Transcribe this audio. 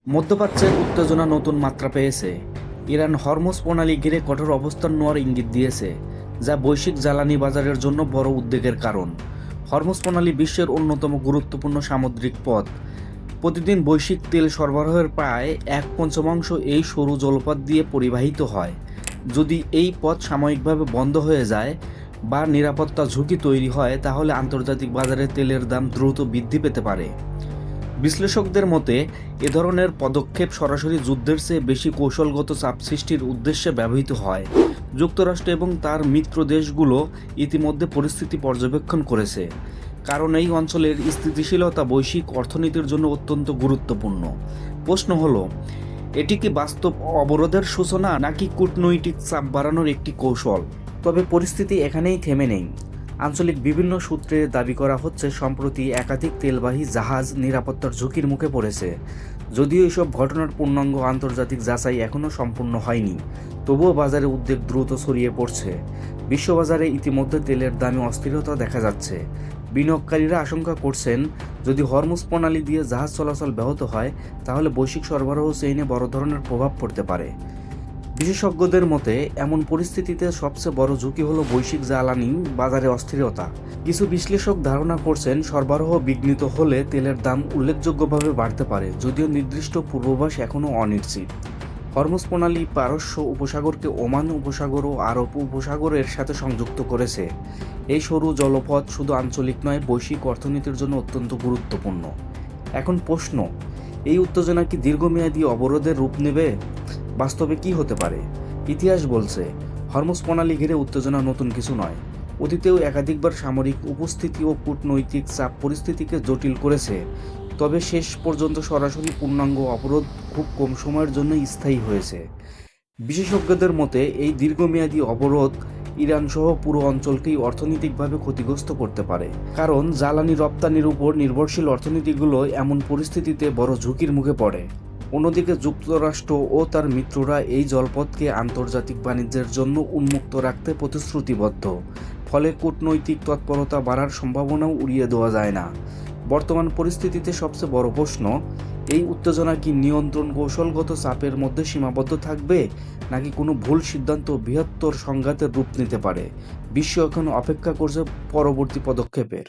মধ্যপ্রাচ্যের উত্তেজনা নতুন মাত্রা পেয়েছে। ইরান হরমুজ প্রণালী ঘিরে কঠোর অবস্থান নেওয়ার ইঙ্গিত দিয়েছে, যা বৈশ্বিক জ্বালানি বাজারের জন্য বড় উদ্বেগের কারণ। হরমুজ প্রণালী বিশ্বের অন্যতম গুরুত্বপূর্ণ সামুদ্রিক পথ। প্রতিদিন বৈশ্বিক তেল সরবরাহের প্রায় 1/5 এই সরু জলপথ দিয়ে পরিবাহিত হয়। যদি এই পথ সাময়িকভাবে বন্ধ হয়ে যায় বা নিরাপত্তা ঝুঁকি তৈরি হয়, তাহলে আন্তর্জাতিক বাজারে তেলের দাম দ্রুত বৃদ্ধি পেতে পারে। বিশ্লেষকদের মতে, এ ধরনের পদক্ষেপ সরাসরি যুদ্ধের চেয়ে বেশি কৌশলগত চাপ সৃষ্টির উদ্দেশ্যে ব্যবহৃত হয়। যুক্তরাষ্ট্র এবং তার মিত্র দেশগুলো ইতিমধ্যে পরিস্থিতি পর্যবেক্ষণ করেছে, কারণ এই অঞ্চলের স্থিতিশীলতা বৈশ্বিক অর্থনীতির জন্য অত্যন্ত গুরুত্বপূর্ণ। প্রশ্ন হলো, এটি কি বাস্তব অবরোধের সূচনা নাকি কূটনৈতিক চাপ বাড়ানোর একটি কৌশল? তবে পরিস্থিতি এখানেই থেমে নেই। আঞ্চলিক বিভিন্ন সূত্রে দাবি করা হচ্ছে, সম্প্রতি একাধিক তেলবাহী জাহাজ নিরাপত্তার ঝুঁকির মুখে পড়েছে। যদিও এসব ঘটনার পূর্ণাঙ্গ আন্তর্জাতিক যাচাই এখনও সম্পূর্ণ হয়নি, তবুও বাজারে উদ্বেগ দ্রুত ছড়িয়ে পড়ছে। বিশ্ববাজারে ইতিমধ্যে তেলের দামে অস্থিরতা দেখা যাচ্ছে। বিনিয়োগকারীরা আশঙ্কা করছেন, যদি হরমুজ প্রণালী দিয়ে জাহাজ চলাচল ব্যাহত হয়, তাহলে বৈশ্বিক সরবরাহ চেইনে বড় ধরনের প্রভাব পড়তে পারে। বিশেষজ্ঞদের মতে, এমন পরিস্থিতিতে সবচেয়ে বড় ঝুঁকি হলো বৈশ্বিক জ্বালানি বাজারে অস্থিরতা। কিছু বিশ্লেষক ধারণা করছেন, সরবরাহ বিঘ্নিত হলে তেলের দাম উল্লেখযোগ্যভাবে বাড়তে পারে, যদিও নির্দিষ্ট পূর্বাভাস এখনও অনিশ্চিত। হরমুজ প্রণালী পারস্য উপসাগরকে ওমান উপসাগর ও আরব উপসাগরের সাথে সংযুক্ত করেছে। এই সরু জলপথ শুধু আঞ্চলিক নয়, বৈশ্বিক অর্থনীতির জন্য অত্যন্ত গুরুত্বপূর্ণ। এখন প্রশ্ন, এই উত্তেজনা কি দীর্ঘমেয়াদী অবরোধের রূপ নেবে? বাস্তবে কি হতে পারে? ইতিহাস বলছে, হরমুজ প্রণালী ঘিরে উত্তেজনা নতুন কিছু নয়। অতীতেও একাধিকবার সামরিক উপস্থিতি ও কূটনৈতিক চাপ পরিস্থিতিকে জটিল করেছে। তবে শেষ পর্যন্ত সরাসরি পূর্ণাঙ্গ অবরোধ খুব কম সময়ের জন্য স্থায়ী হয়েছে। বিশেষজ্ঞদের মতে, এই দীর্ঘমেয়াদী অবরোধ ইরান সহ পুরো অঞ্চলকেই অর্থনৈতিকভাবে ক্ষতিগ্রস্ত করতে পারে, কারণ জ্বালানি রপ্তানির উপর নির্ভরশীল অর্থনীতিগুলো এমন পরিস্থিতিতে বড় ঝুঁকির মুখে পড়ে। অন্যদিকে যুক্তরাষ্ট্র ও তার মিত্ররা এই জলপথকে আন্তর্জাতিক বাণিজ্যের জন্য উন্মুক্ত রাখতে প্রতিশ্রুতিবদ্ধ। ফলে কূটনৈতিক তৎপরতা বাড়ার সম্ভাবনাও উড়িয়ে দেওয়া যায় না। বর্তমান পরিস্থিতিতে সবচেয়ে বড় প্রশ্ন, এই উত্তেজনা কি নিয়ন্ত্রণ কৌশলগত চাপের মধ্যে সীমাবদ্ধ থাকবে, নাকি কোনো ভুল সিদ্ধান্ত বৃহত্তর সংঘাতের রূপ নিতে পারে? বিশ্ব এখন অপেক্ষা করছে পরবর্তী পদক্ষেপের।